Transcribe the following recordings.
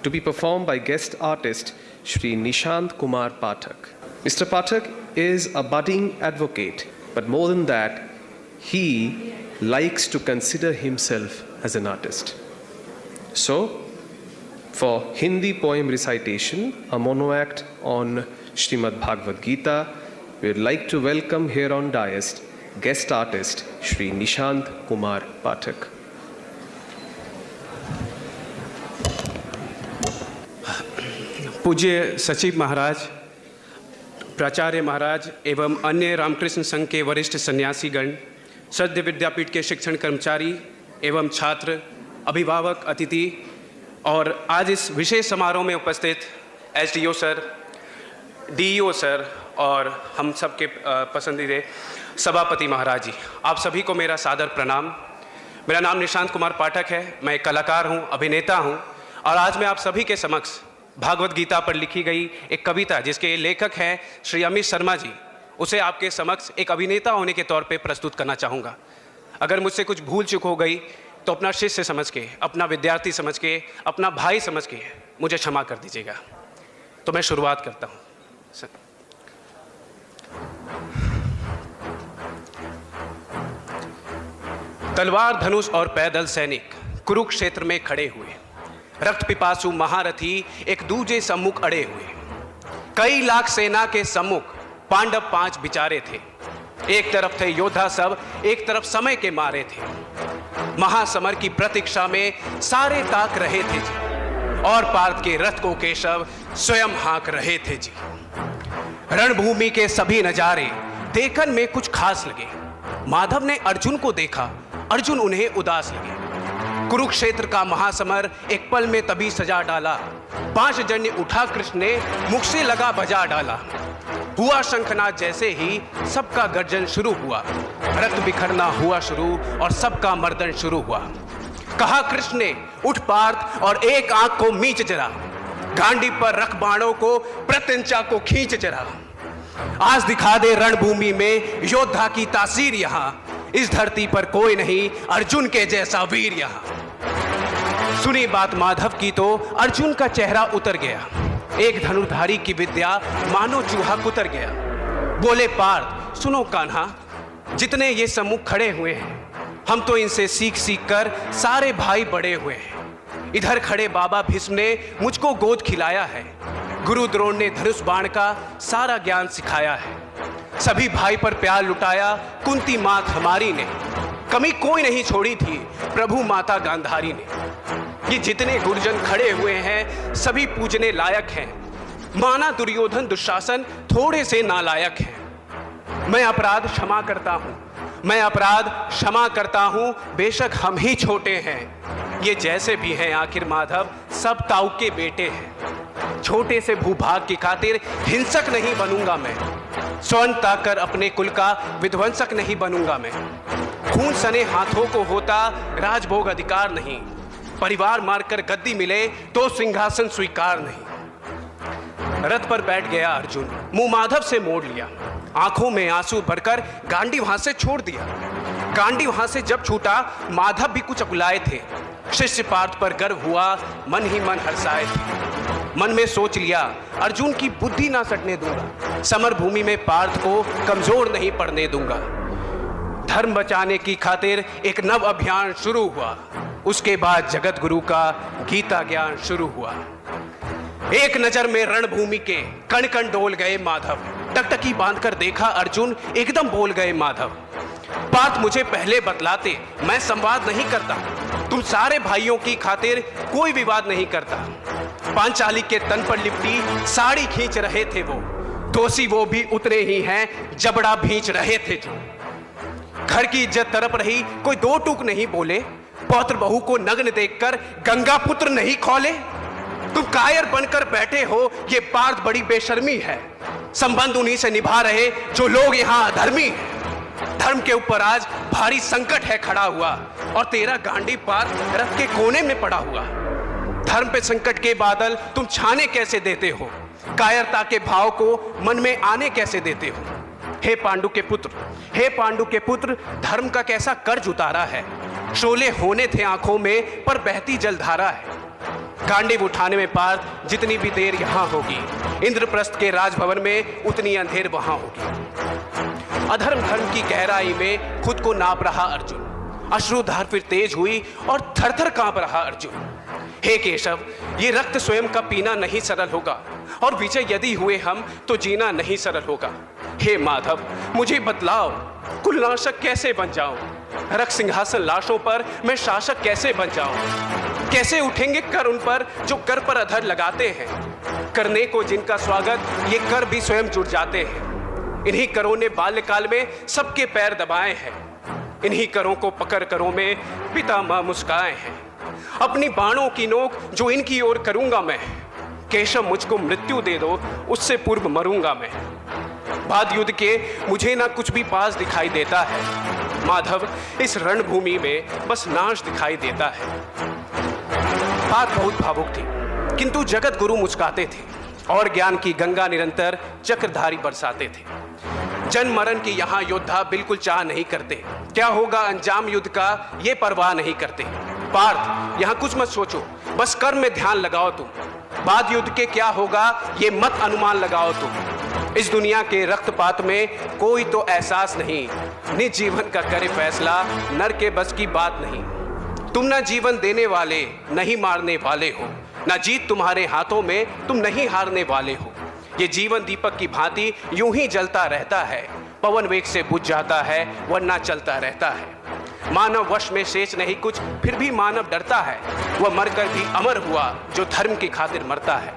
to be performed by guest artist Shri Nishant Kumar Pathak. Mr. Pathak is a budding advocate, but more than that, he likes to consider himself as an artist. So, for Hindi poem recitation, a monoact on Srimad Bhagavad Gita, we would like to welcome here on dais guest artist Shri Nishant Kumar Pathak. पूज्य सचिव महाराज, प्राचार्य महाराज एवं अन्य रामकृष्ण संघ के वरिष्ठ सन्यासीगण, सद्य विद्यापीठ के शिक्षण कर्मचारी एवं छात्र, अभिभावक, अतिथि और आज इस विशेष समारोह में उपस्थित एसडीओ सर, डीईओ सर और हम सबके पसंदीदा सभापति महाराज जी, आप सभी को मेरा सादर प्रणाम। मेरा नाम निशांत कुमार पाठक है। मैं एक कलाकार हूँ, अभिनेता हूँ और आज मैं आप सभी के समक्ष भागवत गीता पर लिखी गई एक कविता जिसके लेखक हैं श्री अमित शर्मा जी, उसे आपके समक्ष एक अभिनेता होने के तौर पे प्रस्तुत करना चाहूँगा। अगर मुझसे कुछ भूल चूक हो गई तो अपना शिष्य समझ के, अपना विद्यार्थी समझ के, अपना भाई समझ के मुझे क्षमा कर दीजिएगा। तो मैं शुरुआत करता हूँ। तलवार, धनुष और पैदल सैनिक कुरुक्षेत्र में खड़े हुए, रक्त पिपासु महारथी एक दूजे सम्मुख अड़े हुए। कई लाख सेना के सम्मुख पांडव 5 बिचारे थे। एक तरफ थे योद्धा सब, एक तरफ समय के मारे थे। महासमर की प्रतीक्षा में सारे ताक रहे थे जी, और पार्थ के रथ को केशव स्वयं हाँक रहे थे जी। रणभूमि के सभी नजारे देखन में कुछ खास लगे। माधव ने अर्जुन को देखा, अर्जुन उन्हें उदास लगे। कुरुक्षेत्र का महासमर एक पल में तभी सजा डाला। 5 जन्य उठा कृष्ण ने, मुख से लगा बजा डाला। हुआ शंखनाद जैसे ही सबका गर्जन शुरू हुआ। रक्त बिखरना हुआ शुरू और सबका मर्दन शुरू हुआ। कहा कृष्ण ने, उठ पार्थ और एक आंख को मींच जरा, गांडी पर रख बाणों को, प्रत्यंचा को खींच जरा। आज दिखा दे रणभूमि में योद्धा की तासीर यहाँ, इस धरती पर कोई नहीं अर्जुन के जैसा वीर यहाँ। सुनी बात माधव की तो अर्जुन का चेहरा उतर गया। एक धनुर्धारी की विद्या मानो चूहा कुतर गया। बोले पार्थ, सुनो कान्हा, जितने ये सम्मुख खड़े हुए हैं, हम तो इनसे सीख सीख कर सारे भाई बड़े हुए हैं। इधर खड़े बाबा भीष्म ने मुझको गोद खिलाया है। गुरु द्रोण ने धनुष बाण का सारा ज्ञान सिखाया है। सभी भाई पर प्यार लुटाया कुंती मात हमारी ने। कमी कोई नहीं छोड़ी थी प्रभु माता गांधारी ने। ये जितने गुरुजन खड़े हुए हैं सभी पूजने लायक हैं। माना दुर्योधन दुशासन थोड़े से नालायक हैं। मैं अपराध क्षमा करता हूँ, मैं अपराध क्षमा करता हूँ, बेशक हम ही छोटे हैं। ये जैसे भी हैं आखिर माधव सब ताऊ के बेटे हैं। छोटे से भूभाग की खातिर हिंसक नहीं बनूंगा मैं। स्वर्ण ताकर अपने कुल का विध्वंसक नहीं बनूंगा मैं। खून सने हाथों को होता राजभोग अधिकार नहीं। परिवार मारकर गद्दी मिले तो सिंहासन स्वीकार नहीं। रथ पर बैठ गया अर्जुन, मुंह माधव से मोड़ लिया। आंखों में आंसू भरकर गांडी वहां से छोड़ दिया। गांडी वहां से जब छूटा माधव भी कुछ अकुलाए थे। शिष्य पार्थ पर गर्व हुआ, मन ही मन हर्षाए थे। मन में सोच लिया अर्जुन की बुद्धि ना सटने दूंगा। समर भूमि में पार्थ को कमजोर नहीं पड़ने दूंगा। धर्म बचाने की खातिर एक नव अभियान शुरू हुआ। उसके बाद जगत गुरु का गीता ज्ञान शुरू हुआ। एक नजर में रणभूमि के कण कण डोल गए माधव। टकटकी बांधकर देखा अर्जुन, एकदम बोल गए माधव। बात मुझे पहले बतलाते, मैं संवाद नहीं करता। तुम सारे भाइयों की खातिर कोई विवाद नहीं करता। पांचाली के तन पर लिपटी साड़ी खींच रहे थे वो। दोषी वो भी उतने ही हैं, जबड़ा भींच रहे थे जो। घर की इज्जत तरफ रही, कोई दो टूक नहीं बोले। पौत्र बहू को नग्न देखकर गंगा पुत्र नहीं खोले। तुम कायर बनकर बैठे हो, ये पार्थ बड़ी बेशर्मी है। संबंध उन्हीं से निभा रहे जो लोग यहाँ अधर्मी हैं। धर्म के ऊपर आज भारी संकट है खड़ा हुआ और तेरा गांडी पार्थ रथ के कोने में पड़ा हुआ। धर्म पे संकट के बादल तुम छाने कैसे देते हो? कायरता के भाव को मन में आने कैसे देते हो? हे पांडु के पुत्र, हे पांडु के पुत्र, धर्म का कैसा कर्ज उतारा है। शोले होने थे आंखों में पर बहती जलधारा है। गांडीव उठाने में पार्थ जितनी भी देर यहाँ होगी, इंद्रप्रस्थ के राजभवन में उतनी अंधेर वहां होगी। अधर्म धर्म की गहराई में खुद को नाप रहा अर्जुन, अश्रुधार फिर तेज हुई और थरथर कांप रहा अर्जुन। हे केशव, ये रक्त स्वयं का पीना नहीं सरल होगा, और विजय यदि हुए हम तो जीना नहीं सरल होगा। हे माधव, मुझे बतलाओ, कुलनाशक कैसे बन जाऊं? रक्त सिंहासन लाशों पर मैं शासक कैसे बन जाऊं? कैसे उठेंगे कर उन पर जो कर पर अधर लगाते हैं? करने को जिनका स्वागत ये कर भी स्वयं जुट जाते हैं। इन्हीं करों ने बाल्यकाल में सबके पैर दबाए हैं, इन्हीं करों को पकड़ करों में पितामह मुस्काए हैं। अपनी बाणों की नोक जो इनकी ओर करूंगा मैं, केशव मुझको मृत्यु दे दो, उससे पूर्व मरूंगा मैं। बाद युद्ध के मुझे ना कुछ भी पास दिखाई देता है, माधव इस रणभूमि में बस नाश दिखाई देता है। बात बहुत भावुक थी, किंतु जगत गुरु मुस्काते थे और ज्ञान की गंगा निरंतर चक्रधारी बरसाते थे। जन्म मरण की यहाँ योद्धा बिल्कुल चाह नहीं करते, क्या होगा अंजाम युद्ध का ये परवाह नहीं करते। पार्थ, यहाँ कुछ मत सोचो, बस कर्म में ध्यान लगाओ तुम। बाद युद्ध के क्या होगा ये मत अनुमान लगाओ तुम। इस दुनिया के रक्तपात में कोई तो एहसास नहीं, निज जीवन का करे फैसला नर के बस की बात नहीं। तुम ना जीवन देने वाले नहीं मारने वाले हो, ना जीत तुम्हारे हाथों में तुम नहीं हारने वाले हो। ये जीवन दीपक की भांति यूं ही जलता रहता है, पवन वेग से बुझ जाता है वरना चलता रहता है। मानव वश में शेष नहीं कुछ, फिर भी मानव डरता है, वह मरकर भी अमर हुआ जो धर्म की खातिर मरता है।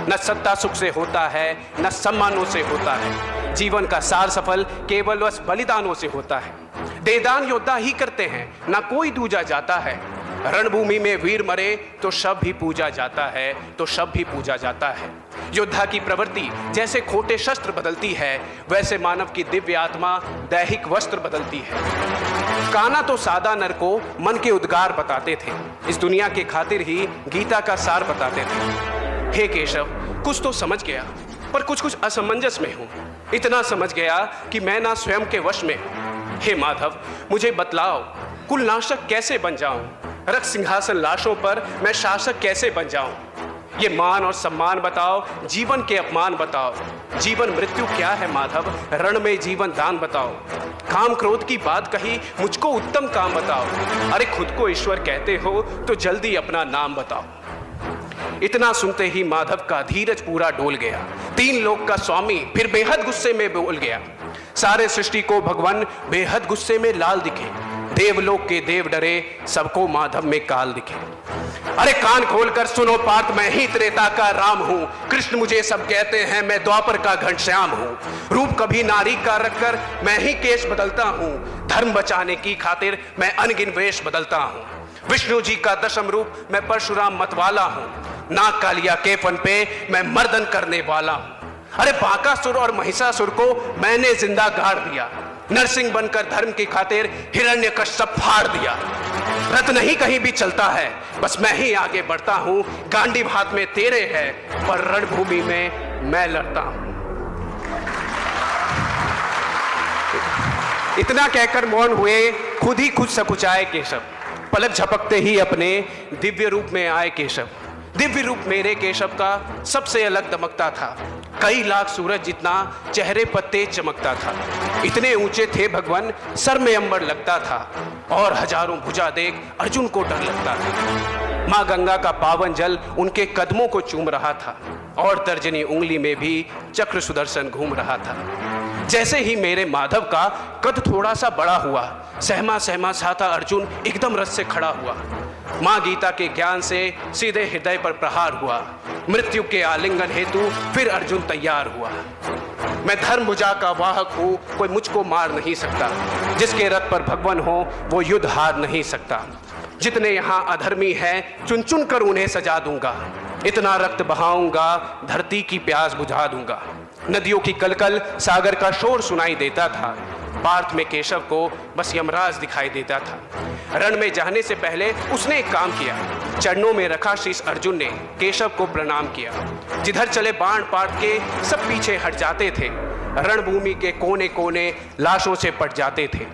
न सत्ता सुख से होता है, न सम्मानों से होता है, जीवन का सार सफल केवल बस बलिदानों से होता है। देदान योद्धा ही करते हैं, ना कोई दूजा जाता है। रणभूमि में वीर मरे तो शव भी पूजा जाता है, तो शव भी पूजा जाता है। योद्धा की प्रवृत्ति जैसे खोटे शस्त्र बदलती है, वैसे मानव की दिव्य आत्मा दैहिक वस्त्र बदलती है। कान्हा तो सादा नर को मन के उद्गार बताते थे, इस दुनिया के खातिर ही गीता का सार बताते थे। हे केशव, कुछ तो समझ गया, पर कुछ कुछ असमंजस में हूं। इतना समझ गया कि मैं ना स्वयं के वश में हूं। हे माधव, मुझे बतलाओ, कुलनाशक कैसे बन जाऊं? रक्त सिंहासन लाशों पर मैं शासक कैसे बन जाऊं? ये मान और सम्मान बताओ, जीवन के अपमान बताओ। जीवन मृत्यु क्या है माधव, रण में जीवन दान बताओ। काम क्रोध की बात कही, मुझको उत्तम काम बताओ। अरे खुद को ईश्वर कहते हो तो जल्दी अपना नाम बताओ। इतना सुनते ही माधव का धीरज पूरा डोल गया। तीन लोक का स्वामी फिर बेहद गुस्से में बोल गया। सारे सृष्टि को भगवान बेहद गुस्से में लाल दिखे। देवलोक के देव डरे, सबको माधव में काल दिखे। अरे कान खोलकर सुनो पार्थ, मैं ही त्रेता का राम हूँ। कृष्ण मुझे सब कहते हैं, मैं द्वापर का घनश्याम हूँ। रूप कभी नारी का रखकर मैं ही केश बदलता हूँ। धर्म बचाने की खातिर मैं अनगिन वेश बदलता हूँ। विष्णु जी का दशम रूप मैं परशुराम मतवाला हूँ। नाग कालिया के फन पे मैं मर्दन करने वाला हूँ। अरे बाकासुर और महिषासुर को मैंने जिंदा गाड़ दिया। नरसिंह बनकर धर्म की खातिर हिरण्यकश्यप फाड़ दिया। रथ नहीं कहीं भी चलता है, बस मैं ही आगे बढ़ता हूं। गांडीव हाथ में तेरे है, पर रणभूमि में मैं लड़ता हूं। इतना कहकर मौन हुए, खुद ही खुद सकुचाए केशव। पलक झपकते ही अपने दिव्य रूप में आए केशव। दिव्य रूप मेरे केशव का सबसे अलग दमकता था। कई लाख सूरज जितना चेहरे पर तेज चमकता था। इतने ऊंचे थे भगवान, सर में अंबर लगता था, और हजारों भुजा देख अर्जुन को डर लगता था। माँ गंगा का पावन जल उनके कदमों को चूम रहा था, और तर्जनी उंगली में भी चक्र सुदर्शन घूम रहा था। जैसे ही मेरे माधव का कद थोड़ा सा बड़ा हुआ, सहमा सहमा सा था अर्जुन एकदम रस से खड़ा हुआ। माँ गीता के ज्ञान से सीधे हृदय पर प्रहार हुआ। मृत्यु के आलिंगन हेतु फिर अर्जुन तैयार हुआ। मैं धर्म भुजा का वाहक हूँ, कोई मुझको मार नहीं सकता। जिसके रथ पर भगवान हो वो युद्ध हार नहीं सकता। जितने यहाँ अधर्मी हैं चुन चुन कर उन्हें सजा दूंगा। इतना रक्त बहाऊंगा, धरती की प्यास बुझा दूंगा। नदियों की कलकल, सागर का शोर सुनाई देता था। पार्थ में केशव को बस यमराज दिखाई देता था। रण में जाने से पहले उसने एक काम किया। चरणों में रखा शीश अर्जुन ने केशव को प्रणाम किया। जिधर चले बाण पार्थ के सब पीछे हट जाते थे। रणभूमि के कोने कोने लाशों से पट जाते थे।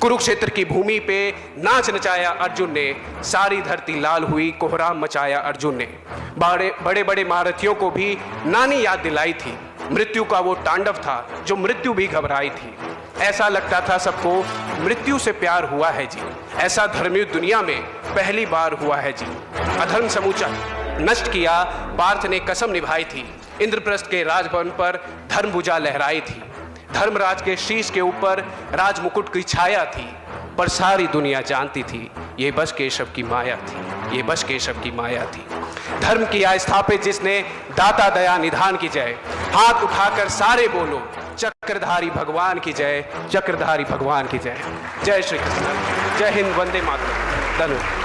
कुरुक्षेत्र की भूमि पे नाच नचाया अर्जुन ने, सारी धरती लाल हुई, कोहराम मचाया अर्जुन ने। बड़े बड़े महारथियों को भी नानी याद दिलाई थी, मृत्यु का वो तांडव था जो मृत्यु भी घबराई थी। ऐसा लगता था सबको मृत्यु से प्यार हुआ है जी, ऐसा धर्मयुद्ध दुनिया में पहली बार हुआ है जी। अधर्म समूचा नष्ट किया पार्थ ने कसम निभाई थी, इंद्रप्रस्थ के राजभवन पर धर्मभुजा लहराई थी, धर्मराज के शीश के ऊपर राजमुकुट की छाया थी, पर सारी दुनिया जानती थी ये बस केशव की माया थी, ये बस केशव की माया थी। धर्म किया स्थापित जिसने, दाता दया निधान की जय, हाथ उठाकर सारे बोलो चक्रधारी भगवान की जय, चक्रधारी भगवान की जय। जय श्री कृष्ण, जय हिंद, वंदे मातरम, धन्यवाद।